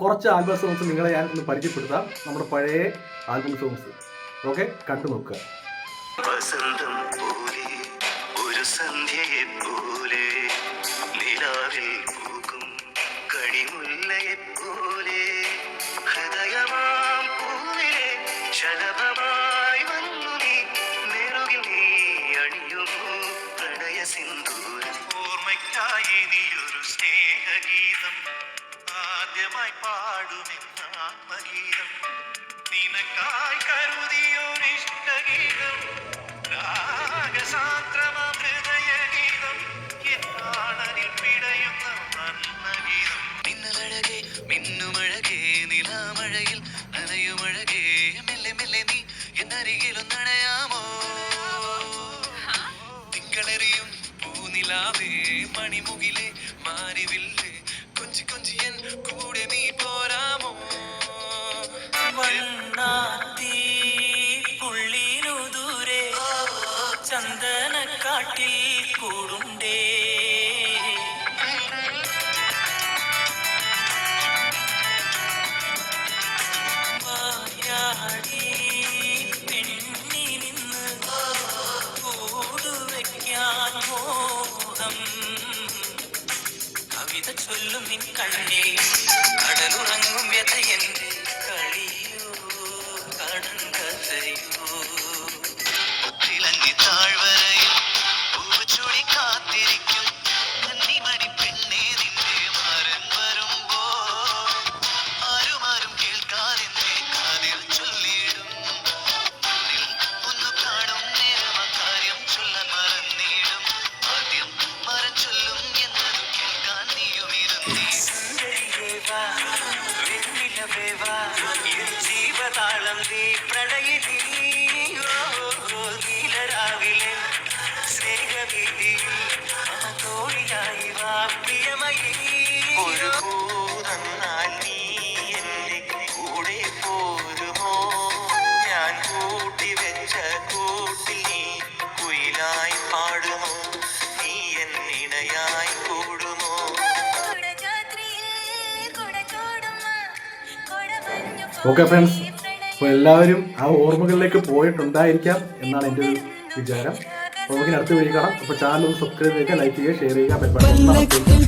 കുറച്ച് album songs നിങ്ങളെ ഞാൻ ഒന്ന് പരിചയപ്പെടുത്താം. നമ്മുടെ പഴയ ആൽബം സോങ്സ്. ഓക്കെ, കണ്ടു നോക്കുക. വസന്തം പോലെ ഒരു സന്ധ്യയെ പോലെ നിലാവിൽ പൂക്കും കണിമുല്ലയെ പോലെ ഹൃദയമാം പൂവിലെ ശലഭമായി വന്നു നീ നെറുകിൽ നീ അണിയുന്നു പ്രണയ സിന്ദൂരം. ഓർമ്മയ്ക്കായി നീയൊരു സ്നേഹഗീതം ആദ്യമായി പാടുമെന്ന ആത്മഗീതം നിനക്കായി കരുതിയൊരിഷ്ടഗീതം രാഗസാന്ദ്രമാം ഹൃദയഗീതം എന്നാണനിൽ പിടയുന്ന വർണ്ണഗീതം. മിന്നലഴകേ മിന്നുമഴകേ നിലാമഴയിൽ നനയുമഴകേ മെല്ലെ മെല്ലെ നീ എന്നരികിലൊന്നണയാമോ തിങ്കളെറിയും പൂനിലാവേ മണിമുകിലേ മാരിവില്ലേ കൊഞ്ചി കൊഞ്ചിയൻ കൂടെ നീ പോരാമോ പുള്ളിനു ദൂരെ ചന്ദനക്കാട്ടിൽ കൂടുണ്ടേ വായാടി പെണ്ണി നിന്ന് കൂടുവയ്ക്കാൻ മോഹം കവിത ചൊല്ലും നിൻ കണ്ണേ കടലുറങ്ങും വ്യഥയന്റെ കളിയോ കടങ്കഥയോ ഒത്തിലങ്ങി താഴ്വരയിൽ പൂച്ചുടി കാത്തിരിക്കും കന്നിമണി പെണ്ണേ നിന്റെ മരം വരുമ്പോൾ ആരും കേൾക്കാതെന്റെ കാതിൽ ചൊല്ലിയിടും ഒന്ന് കാണും നേരം അക്കാര്യം ചൊല്ലാൻ മറന്നിടും ആദ്യം മരം ചൊല്ലും എന്നതും കേൾക്കാൻ നീയുമിരുന്നേ ജീവതാളം നീ പ്രണയിതീ നീലരാവിലെ സ്നേഹവീതിയിൽ തോളിയായി വാ പ്രിയമയീ ഒരു പൂതന്നാൽ നീ എന്റെ കൂടെ പോരുമോ ഞാൻ കൂട്ടി വെച്ച കൂട്ടിൽ നീ കുയിലായി പാടുമോ നീ എന്നിണയായി കൂടുമോ. ഓക്കെ ഫ്രണ്ട്സ്, അപ്പോൾ എല്ലാവരും ആ ഓർമ്മകളിലേക്ക് പോയിട്ടുണ്ടായിരിക്കാം എന്നാണ് എൻ്റെ ഒരു വിചാരം. അപ്പോൾ നമുക്കിനി അടുത്ത വീഡിയോ കാണാം. അപ്പോൾ ചാനൽ ഒന്ന് സബ്സ്ക്രൈബ് ചെയ്യുക, ലൈക്ക് ചെയ്യുക, ഷെയർ ചെയ്യുക.